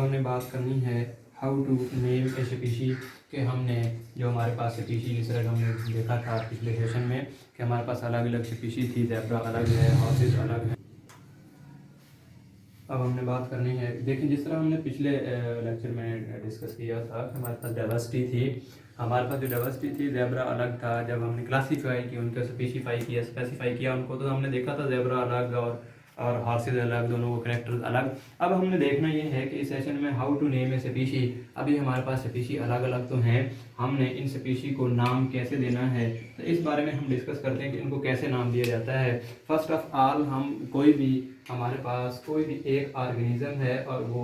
हमने बात करनी है how to name a species कि हमने जो हमारे पास स्पीशी जिस तरह हमने देखा था पिछले सेशन में कि हमारे पास अलग अलग स्पीशी थी। ज़ेब्रा अलग है, हॉर्सेस अलग है। अब हमने बात करनी है, देखिए जिस तरह हमने पिछले लेक्चर में डिस्कस किया था कि हमारे पास डाइवर्सिटी थी। हमारे पास जो डाइवर्सिटी थी, ज़ेब्रा अलग था। जब हमने क्लासीफाई किया, उनको स्पेसिफाई किया उनको, तो हमने देखा था ज़ेब्रा अलग और हॉर्सेस अलग, दोनों को कैरेक्टर्स अलग। अब हमने देखना ये है कि इस सेशन में how to name a species. अभी हमारे पास स्पीशी अलग अलग तो हैं, हमने इन स्पीशी को नाम कैसे देना है, तो इस बारे में हम डिस्कस करते हैं कि इनको कैसे नाम दिया जाता है। फर्स्ट ऑफ ऑल, हम हमारे पास कोई भी एक ऑर्गेनिज्म है और वो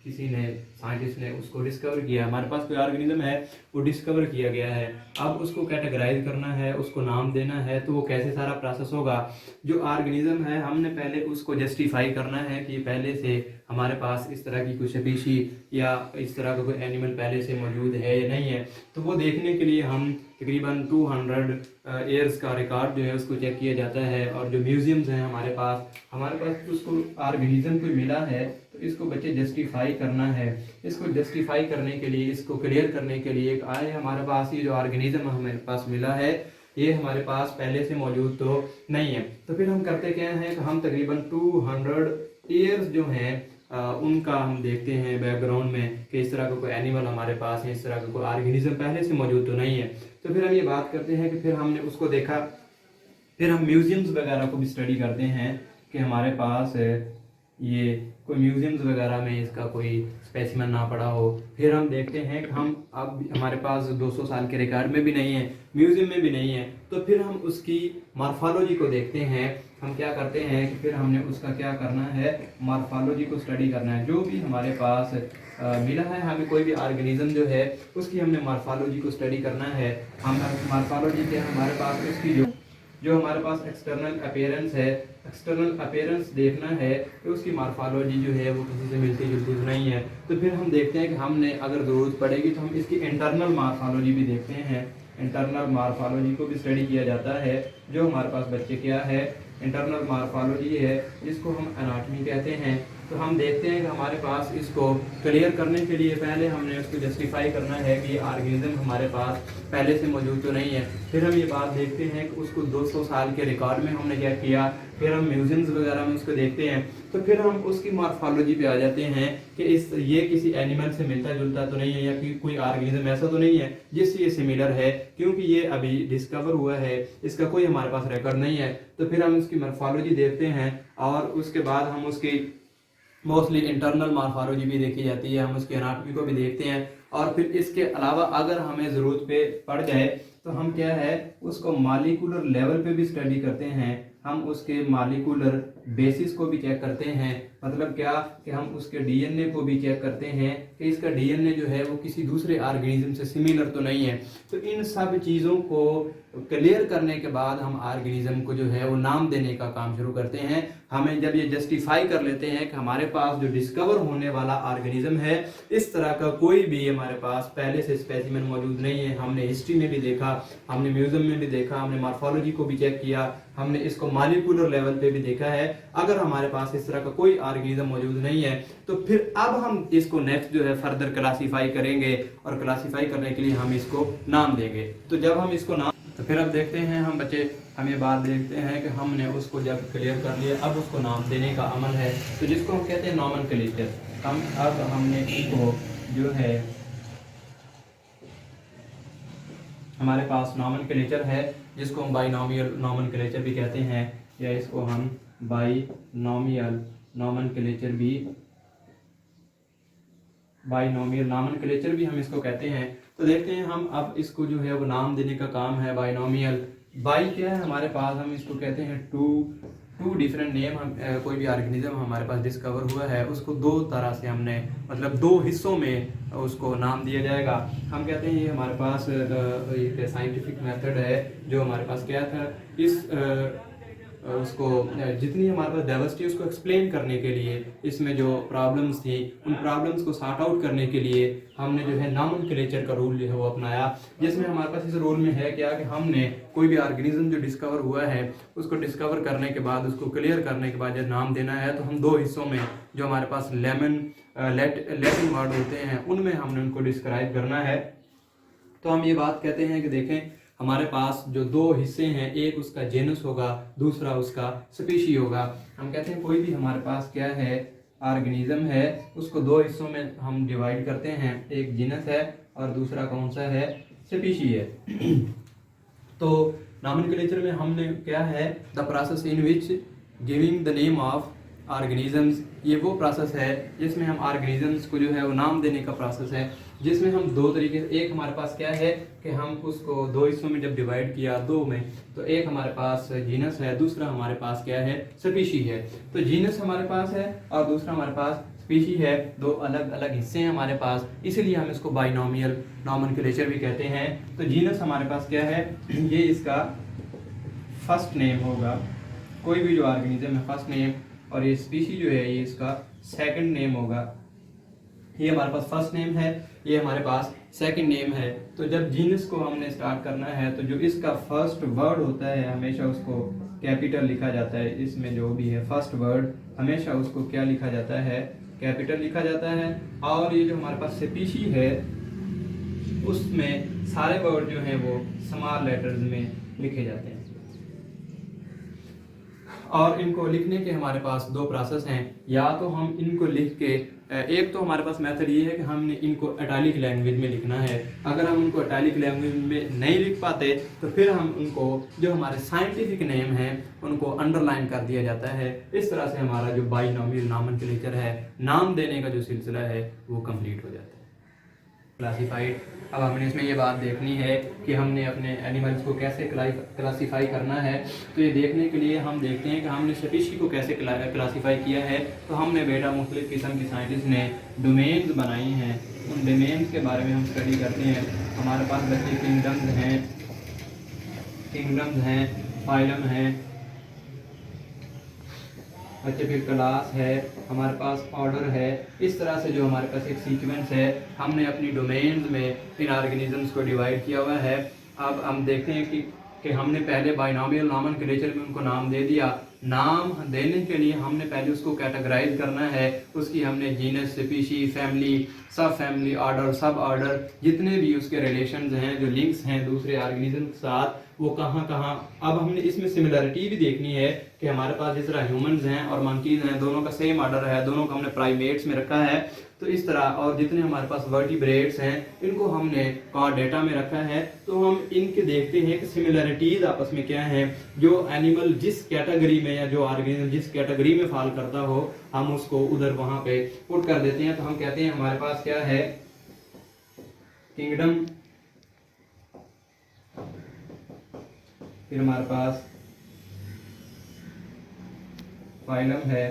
किसी ने साइंटिस्ट ने उसको डिस्कवर किया। हमारे पास कोई ऑर्गेनिज्म है, वो डिस्कवर किया गया है। अब उसको कैटेगराइज करना है, उसको नाम देना है, तो वो कैसे सारा प्रोसेस होगा। जो ऑर्गेनिज्म है, हमने पहले उसको जस्टिफाई करना है कि पहले से हमारे पास इस तरह की कुछ स्पीशी या इस तरह का कोई एनिमल पहले से मौजूद है या नहीं है। तो वो देखने के लिए हम तकरीबन 200 ईयर्स का रिकॉर्ड जो है उसको चेक किया जाता है। और जो म्यूजियम्स हैं हमारे पास उसको ऑर्गेनिज्म को मिला है, तो इसको बच्चे जस्टिफाई करना है। इसको जस्टिफाई करने के लिए, इसको क्लियर करने के लिए एक आए हमारे पास ये जो ऑर्गेनिज्म हमारे पास मिला है, ये हमारे पास पहले से मौजूद तो नहीं है। तो फिर हम करते क्या हैं कि हम तकरीबन 200 ईयर्स जो हैं उनका हम देखते हैं बैकग्राउंड में कि इस तरह का कोई एनिमल हमारे पास है, इस तरह का कोई ऑर्गेनिज्म पहले से मौजूद तो नहीं है। तो फिर हम ये बात करते हैं कि फिर हमने उसको देखा, फिर हम म्यूजियम्स वगैरह को भी स्टडी करते हैं कि हमारे पास ये कोई म्यूजियम्स वगैरह में इसका कोई स्पेसिमेन ना पड़ा हो। फिर हम देखते हैं कि हम अब हमारे पास 200 साल के रिकॉर्ड में भी नहीं है, म्यूजियम में भी नहीं है, तो फिर हम उसकी मॉर्फोलॉजी को देखते हैं। हम क्या करते हैं कि फिर हमने उसका क्या करना है, मॉर्फोलॉजी को स्टडी करना है। जो भी हमारे पास मिला है, हमें कोई भी ऑर्गेनिज्म जो है उसकी हमने मॉर्फोलॉजी को स्टडी करना है। हम मॉर्फोलॉजी के हमारे पास उसकी जो हमारे पास एक्सटर्नल अपीयरेंस है, एक्सटर्नल अपीयरेंस देखना है कि उसकी मॉर्फोलॉजी जो है वो किसी से मिलती जुलती तो नहीं है। तो फिर हम देखते हैं कि हमने अगर ज़रूरत पड़ेगी तो हम इसकी इंटरनल मॉर्फोलॉजी भी देखते हैं। इंटरनल मॉर्फोलॉजी को भी स्टडी किया जाता है। जो हमारे पास बच्चे क्या है, इंटरनल मॉर्फोलॉजी है, जिसको हम एनाटॉमी कहते हैं। तो हम देखते हैं कि हमारे पास इसको क्लियर करने के लिए पहले हमने उसको जस्टिफाई करना है कि ये ऑर्गेनिज्म हमारे पास पहले से मौजूद तो नहीं है। फिर हम ये बात देखते हैं कि उसको 200 साल के रिकॉर्ड में हमने क्या किया। फिर हम म्यूजियम्स वगैरह में उसको देखते हैं। तो फिर हम उसकी मॉर्फोलॉजी पे आ जाते हैं कि ये किसी एनिमल से मिलता जुलता तो नहीं है, या कोई ऑर्गेनिज्म ऐसा तो नहीं है जिससे ये सिमिलर है, क्योंकि ये अभी डिस्कवर हुआ है, इसका कोई हमारे पास रिकॉर्ड नहीं है। तो फिर हम उसकी मॉर्फोलॉजी देखते हैं और उसके बाद हम उसकी मोस्टली इंटरनल मॉर्फोलॉजी भी देखी जाती है, हम उसकी एनाटॉमी को भी देखते हैं। और फिर इसके अलावा अगर हमें ज़रूरत पे पड़ जाए तो हम क्या है उसको मॉलिक्यूलर लेवल पे भी स्टडी करते हैं। हम उसके मॉलिक्यूलर बेसिस को भी चेक करते हैं। मतलब क्या कि हम उसके डीएनए को भी चेक करते हैं कि इसका डीएनए जो है वो किसी दूसरे ऑर्गेनिज्म से सिमिलर तो नहीं है। तो इन सब चीज़ों को क्लियर करने के बाद हम ऑर्गेनिज्म को जो है वो नाम देने का काम शुरू करते हैं। हमें जब ये जस्टिफाई कर लेते हैं कि हमारे पास जो डिस्कवर होने वाला ऑर्गेनिज्म है, इस तरह का कोई भी हमारे पास पहले से स्पेसिमेन मौजूद नहीं है। हमने हिस्ट्री में भी देखा, हमने म्यूजियम में भी देखा, हमने मॉर्फोलॉजी को भी चेक किया, हमने इसको मॉलिक्यूलर लेवल पे भी देखा है। अगर हमारे पास इस तरह का कोई ऑर्गेनिज्म मौजूद नहीं है, तो फिर अब हम इसको नेक्स्ट जो है फर्दर क्लासीफाई करेंगे और क्लासीफाई करने के लिए हम इसको नाम देंगे। तो जब हम इसको नाम, तो फिर अब देखते हैं हम बच्चे, हम ये बात देखते हैं कि हमने उसको जब क्लियर कर लिया, अब उसको नाम देने का अमल है, तो जिसको हम कहते हैं नॉमेनक्लेचर। हमने इसको जो है हमारे पास नॉमेनक्लेचर है, जिसको हम बाइनोमियल नॉमेनक्लेचर भी कहते हैं, या इसको हम बाइनोमियल नॉमेनक्लेचर भी हम इसको कहते हैं। तो देखते हैं हम अब इसको जो है वो नाम देने का काम है बाइनोमियल। बाई क्या है हमारे पास, हम इसको कहते हैं टू डिफरेंट नेम। हम कोई भी ऑर्गेनिज्म हमारे पास डिस्कवर हुआ है, उसको दो तरह से हमने मतलब दो हिस्सों में उसको नाम दिया जाएगा। हम कहते हैं ये हमारे पास एक साइंटिफिक मेथड है जो हमारे पास क्या था, उसको जितनी हमारे पास डाइवर्सिटी उसको एक्सप्लेन करने के लिए, इसमें जो प्रॉब्लम्स थी उन प्रॉब्लम्स को सॉर्ट आउट करने के लिए हमने जो है नॉमेनक्लेचर का रूल जो है वो अपनाया, जिसमें हमारे पास इस रूल में है क्या कि हमने कोई भी ऑर्गेनिज्म जो डिस्कवर हुआ है उसको डिस्कवर करने के बाद, उसको क्लियर करने के बाद जब नाम देना है तो हम दो हिस्सों में जो हमारे पास लैटिन वर्ड होते हैं उनमें हमने उनको डिस्क्राइब करना है। तो हम ये बात कहते हैं कि देखें हमारे पास जो दो हिस्से हैं, एक उसका जेनस होगा, दूसरा उसका स्पीशी होगा। हम कहते हैं कोई भी हमारे पास क्या है ऑर्गेनिज्म है उसको दो हिस्सों में हम डिवाइड करते हैं, एक जीनस है और दूसरा कौन सा है, स्पीशी है। तो नॉमेनक्लेचर में हमने क्या है, the process in which giving the name of organisms, ये वो प्रोसेस है जिसमें हम ऑर्गेनिजम्स को जो है वो नाम देने का प्रोसेस है, जिसमें हम दो तरीके से, एक हमारे पास क्या है कि हम उसको दो हिस्सों में जब डिवाइड किया दो में, तो एक हमारे पास जीनस है, दूसरा हमारे पास क्या है, स्पीशी है। तो जीनस हमारे पास है और दूसरा हमारे पास स्पीशी है, दो अलग अलग हिस्से हैं हमारे पास, इसीलिए हम इसको बाइनोमियल नॉमेनक्लेचर भी कहते हैं। तो जीनस हमारे पास क्या है, ये इसका फर्स्ट नेम होगा, कोई भी जो ऑर्गेनिज्म है फर्स्ट नेम, और ये स्पीशी जो है ये इसका सेकंड नेम होगा। ये हमारे पास फर्स्ट नेम है, ये हमारे पास सेकंड नेम है। तो जब जीनस को हमने स्टार्ट करना है तो जो इसका फर्स्ट वर्ड होता है हमेशा उसको कैपिटल लिखा जाता है, इसमें जो भी है फर्स्ट वर्ड हमेशा उसको क्या लिखा जाता है, कैपिटल लिखा जाता है। और ये जो हमारे पास स्पीशी है उसमें सारे वर्ड जो हैं वो स्मॉल लेटर्स में लिखे जाते हैं। और इनको लिखने के हमारे पास दो प्रोसेस हैं, या तो हम इनको लिख के, एक तो हमारे पास मेथड ये है कि हमने इनको इटैलिक लैंग्वेज में लिखना है। अगर हम उनको इटैलिक लैंग्वेज में नहीं लिख पाते तो फिर हम उनको जो हमारे साइंटिफिक नेम हैं उनको अंडरलाइन कर दिया जाता है। इस तरह से हमारा जो बाइनोमियल नॉमेनक्लेचर है, नाम देने का जो सिलसिला है वो कंप्लीट हो जाता है। क्लासिफाइड, अब हमने इसमें ये बात देखनी है कि हमने अपने एनिमल्स को कैसे क्लासिफाई करना है। तो ये देखने के लिए हम देखते हैं कि हमने स्पीशी को कैसे क्लासिफाई किया है। तो हमने बेटा मुख्तलिफ किस्म की साइंटिस्ट ने डोमेन्स बनाई हैं, उन डोमेन्स के बारे में हम स्टडी करते हैं। हमारे पास बच्चे किंगडम्स हैं, फाइलम हैं, बच्चे फिर क्लास है, हमारे पास ऑर्डर है। इस तरह से जो हमारे पास एक सीक्वेंस है, हमने अपनी डोमेन्स में इन ऑर्गेनिजम्स को डिवाइड किया हुआ है। अब हम देखते हैं कि हमने पहले बाइनोमियल नॉमेनक्लेचर में उनको नाम दे दिया। नाम देने के लिए हमने पहले उसको कैटेगराइज करना है, उसकी हमने जीनस, स्पीशी, फैमिली, सब फैमिली, ऑर्डर, सब ऑर्डर, जितने भी उसके रिलेशंस हैं, जो लिंक्स हैं दूसरे ऑर्गेनिज्म के साथ, वो कहाँ कहाँ। अब हमने इसमें सिमिलरिटी भी देखनी है कि हमारे पास जिस तरह ह्यूमंस हैं और मंकीज हैं, दोनों का सेम ऑर्डर है, दोनों को हमने प्राइमेट्स में रखा है। तो इस तरह, और जितने हमारे पास वर्टिब्रेट्स हैं इनको हमने कॉर्डेटा में रखा है। तो हम इनके देखते हैं कि सिमिलरिटीज आपस में क्या हैं। जो एनिमल जिस कैटेगरी में या जो ऑर्गेनिज्म जिस कैटेगरी में फॉल करता हो हम उसको उधर वहां पे पुट कर देते हैं। तो हम कहते हैं हमारे पास क्या है, किंगडम, फिर हमारे पास फाइलम है,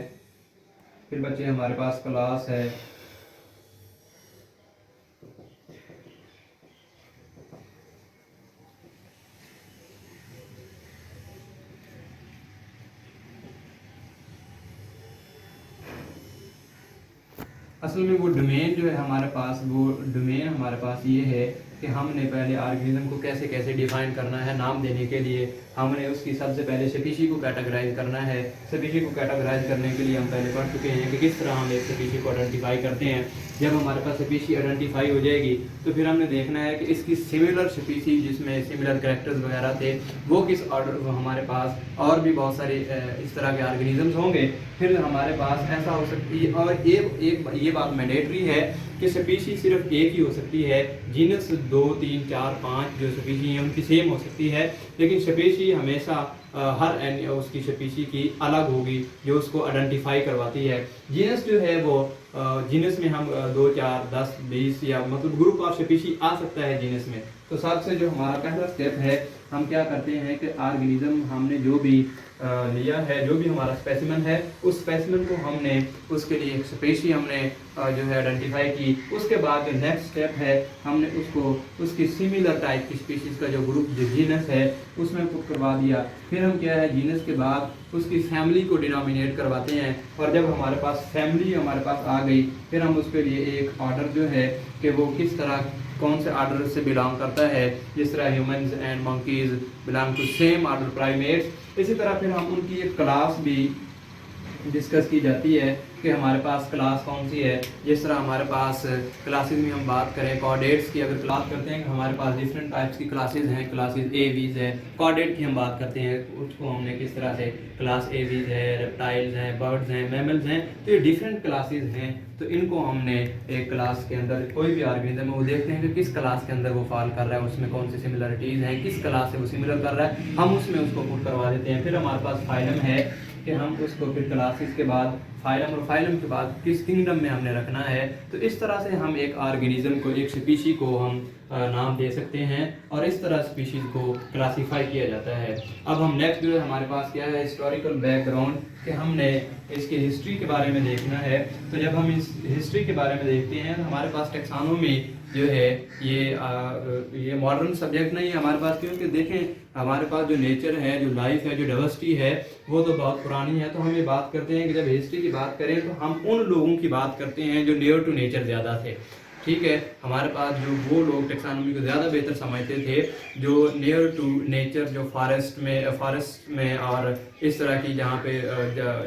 फिर बच्चे हमारे पास क्लास है, असल में वो डोमेन जो है हमारे पास, वो डोमेन हमारे पास ये है कि हमने पहले ऑर्गेनिज्म को कैसे कैसे डिफाइन करना है। नाम देने के लिए हमने उसकी सबसे पहले स्पीशी को कैटेगराइज करना है। स्पीशी को कैटेगराइज करने के लिए हम पहले पढ़ चुके हैं कि किस तरह हम एक स्पीशी को आइडेंटिफाई करते हैं। जब हमारे पास स्पीशी आइडेंटिफाई हो जाएगी तो फिर हमने देखना है कि इसकी सिमिलर स्पीशी जिसमें सिमिलर कैरेक्टर्स वगैरह थे वो किस ऑर्डर, वो हमारे पास और भी बहुत सारे इस तरह के ऑर्गेनिजम्स होंगे। फिर हमारे पास ऐसा हो सकती है, और एक ये बात मैंडेटरी है कि स्पीशी सिर्फ एक ही हो सकती है। जीनस 2, 3, 4, 5 जो स्पीशी हैं उनकी सेम हो सकती है, लेकिन स्पीशी हमेशा हर उसकी स्पीशी की अलग होगी जो उसको आइडेंटिफाई करवाती है। जीनस जो है वो जीनस में हम 2, 4, 10, 20 या मतलब ग्रुप ऑफ स्पीशी आ सकता है जीनस में। तो सबसे जो हमारा पहला स्टेप है हम क्या करते हैं कि ऑर्गेनिज्म हमने जो भी लिया है, जो भी हमारा स्पेसिमेन है, उस स्पेसिमेन को हमने उसके लिए एक स्पेशी हमने जो है आइडेंटिफाई की। उसके बाद जो नेक्स्ट स्टेप है, हमने उसको उसकी सिमिलर टाइप की स्पीशीज़ का जो ग्रुप, जो जीनस है, उसमें पुट करवा दिया। फिर हम क्या है, जीनस के बाद उसकी फैमिली को डिनोमिनेट करवाते हैं, और जब हमारे पास फैमिली हमारे पास आ गई, फिर हम उसके लिए एक ऑर्डर जो है कि वो किस तरह, कौन से ऑर्डर से बिलोंग करता है। जिस तरह humans and monkeys belong to same order primates, इसी तरह फिर हम उनकी एक क्लास भी डिस्कस की जाती है कि हमारे पास क्लास कौन सी है। जिस तरह हमारे पास क्लासेस में हम बात करें कॉर्डेट्स की, अगर क्लास करते हैं कि हमारे पास डिफरेंट टाइप्स की क्लासेस हैं, क्लासेस ए वीज है। कॉर्डेट की हम बात करते हैं, उसको हमने किस तरह से क्लास ए वीज है, रेप्टाइल्स हैं, बर्ड्स हैं, मैमल्स हैं, तो ये डिफरेंट क्लासेस हैं। तो इनको हमने एक क्लास के अंदर, कोई भी ऑर्गेनिज्म है वो देखते हैं कि किस क्लास के अंदर वो फॉल कर रहा है, उसमें कौन सी सिमिलरिटीज़ हैं, किस क्लास से वो सिमिलर कर रहा है, हम उसमें उसको पुट करवा देते हैं। फिर हमारे पास फाइलम है कि हम उसको फिर क्लासेस के बाद फाइलम, और फाइलम के बाद किस किंगडम में हमने रखना है। तो इस तरह से हम एक ऑर्गेनिज्म को, एक स्पीशी को हम नाम दे सकते हैं, और इस तरह स्पीशीज़ को क्लासीफाई किया जाता है। अब हम नेक्स्ट जो है हमारे पास क्या है, हिस्टोरिकल बैकग्राउंड, कि हमने इसकी हिस्ट्री के बारे में देखना है। तो जब हम इस हिस्ट्री के बारे में देखते हैं, तो हमारे पास टेक्सानोमी जो है ये मॉडर्न सब्जेक्ट नहीं है हमारे पास, क्योंकि देखें हमारे पास जो नेचर है, जो लाइफ है, जो डाइवर्सिटी है, वो तो बहुत पुरानी है। तो हम ये बात करते हैं कि जब हिस्ट्री की बात करें तो हम उन लोगों की बात करते हैं जो नियर टू नेचर ज़्यादा थे। ठीक है, हमारे पास जो वो लोग टेक्सानोमी को ज़्यादा बेहतर समझते थे, जो नियर टू नेचर, जो फॉरेस्ट में और इस तरह की जहाँ पे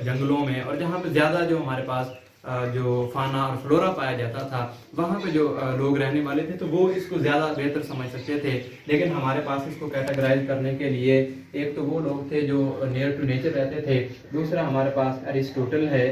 जंगलों में, और जहाँ पे ज़्यादा जो हमारे पास जो फाना और फ्लोरा पाया जाता था, वहाँ पे जो लोग रहने वाले थे, तो वो इसको ज़्यादा बेहतर समझ सकते थे। लेकिन हमारे पास इसको कैटेगराइज करने के लिए एक तो वो लोग थे जो नियर टू नेचर रहते थे, दूसरा हमारे पास अरिस्टोटल है।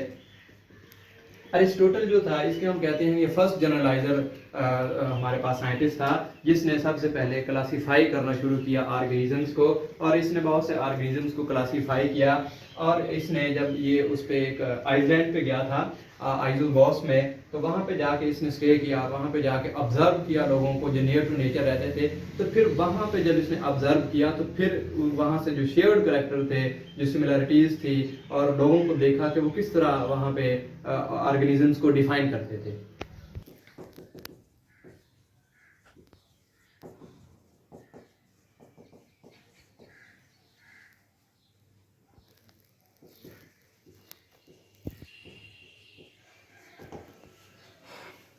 अरिस्टोटल जो था, इसके हम कहते हैं ये फर्स्ट जनरलाइजर हमारे पास साइंटिस्ट था, जिसने सबसे पहले क्लासीफाई करना शुरू किया ऑर्गेनिजम्स को, और इसने बहुत से ऑर्गेनिजम्स को क्लासीफाई किया। और इसने जब ये उस पे एक आइलैंड पे गया था, आइजोबॉस में, तो वहाँ पे जाके इसने स्टे किया, वहाँ पे जाके ऑब्जर्व किया लोगों को जो नियर टू नेचर रहते थे। तो फिर वहाँ पे जब इसने ऑब्जर्व किया, तो फिर वहाँ से जो शेयर्ड करेक्टर थे, जो सिमिलरिटीज़ थी, और लोगों को देखा कि वो किस तरह वहाँ पे ऑर्गेनिजम्स को डिफाइन करते थे।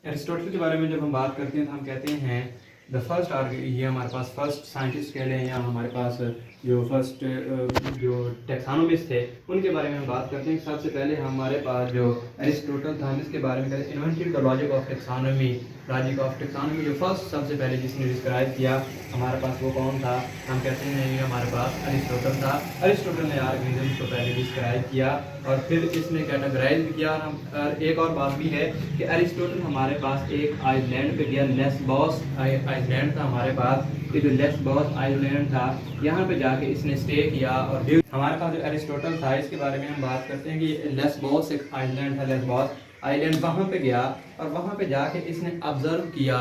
एरिस्टोटल के बारे में जब हम बात करते हैं तो हम कहते हैं द फर्स्ट ये हमारे पास फर्स्ट साइंटिस्ट कह लें, या हमारे पास जो फर्स्ट जो टैक्सोनॉमिस्ट थे, उनके बारे में हम बात करते हैं। सबसे पहले हमारे पास जो एरिस्टोटल था, हम इसके बारे में कहते हैं invented the logic of taxonomy. Logic of taxonomy जो फर्स्ट सबसे पहले जिसने डिस्क्राइब किया हमारे पास, वो कौन था? हम कहते हैं ये हमारे पास अरिस्टोटल था। अरिस्टोटल ने ऑर्गेनिज्म को पहले डिस्क्राइब किया और फिर इसने कैटेगराइज किया। हम एक और बात भी है कि अरिस्टोटल हमारे पास एक आइलैंड पे गया, लेस्बोस आइलैंड था हमारे पास। ये जो लेस्बोस आइलैंड था, यहाँ पे जाके इसने स्टे किया। और हमारे पास जो अरिस्टोटल था, इसके बारे में हम बात करते हैं कि लेस्बोस एक आइलैंड था, लेस्बोस आइलैंड, वहाँ पे गया और वहाँ पे जाके इसने ऑब्जर्व किया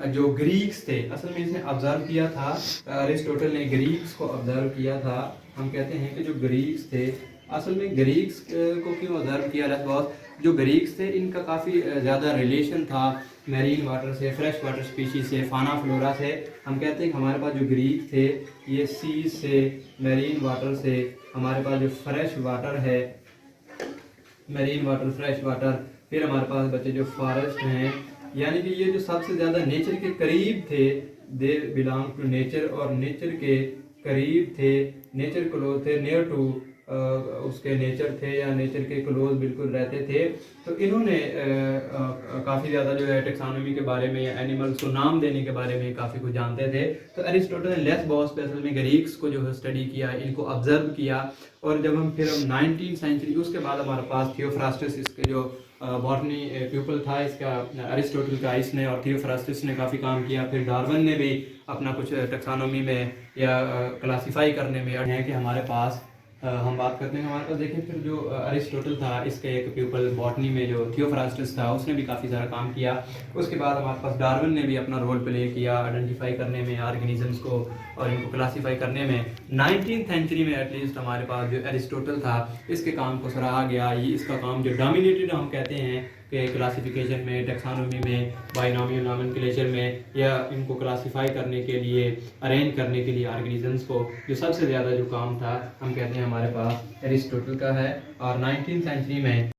जो ग्रीक्स थे। असल में इसने ऑब्जर्व किया था, अरिस्टोटल ने ग्रीक्स को ऑब्जर्व किया था। हम कहते हैं कि जो ग्रीक्स थे, असल में ग्रीक्स को क्यों ऑब्जर्व किया लेस्बोस? जो ग्रीक्स थे इनका काफ़ी ज़्यादा रिलेशन था मैरीन वाटर से, फ्रेश वाटर स्पीशीज से, फाना फ्लोरा से। हम कहते हैं कि हमारे पास जो ग्रीक थे ये सी से, मैरीन वाटर से, हमारे पास जो फ्रेश वाटर है, मैरीन वाटर, फ्रेश वाटर, फिर हमारे पास बचे जो फॉरेस्ट हैं, यानी कि ये जो सबसे ज़्यादा नेचर के करीब थे, दे बिलोंग टू नेचर, और नेचर के करीब थे, नेचर क्लोज थे, नियर टू उसके नेचर थे, या नेचर के क्लोज बिल्कुल रहते थे। तो इन्होंने काफ़ी ज़्यादा जो है टैक्सोनॉमी के बारे में या एनिमल्स को नाम देने के बारे में काफ़ी कुछ जानते थे। तो अरिस्टोटल ने लेस्बोस पे असल में ग्रीक्स को जो है स्टडी किया, इनको ऑब्जर्व किया। और जब हम फिर 19वीं सेंचुरी, उसके बाद हमारे पास थियोफ्रास्टस, इसके जो बॉटनी प्यूपल था इसका, अरिस्टोटल का, इसने और थियोफ्रास्टस ने काफ़ी काम किया। फिर डार्विन ने भी अपना कुछ टैक्सोनॉमी में या क्लासीफाई करने में है कि हमारे पास हम बात करते हैं हमारे पास देखें फिर जो अरिस्टोटल था, इसके एक पीपल बॉटनी में जो थियोफ्रास्टस था उसने भी काफ़ी सारा काम किया। उसके बाद हमारे पास डार्विन ने भी अपना रोल प्ले किया आइडेंटिफाई करने में ऑर्गेनिजम्स को और इनको क्लासीफाई करने में। 19th सेंचुरी में एटलीस्ट हमारे पास जो अरिस्टोटल था इसके काम को सराहा गया। ये इसका काम जो डोमिनेटेड हम कहते हैं कि क्लासिफिकेशन में, टेक्सोनोमी में, बाइनोमियल नोमेनक्लेचर में, या इनको क्लासीफाई करने के लिए, अरेंज करने के लिए ऑर्गेनिजम्स को, जो सबसे ज़्यादा जो काम था हम कहते हैं हमारे पास अरिस्टोटल का है। और 19th सेंचुरी में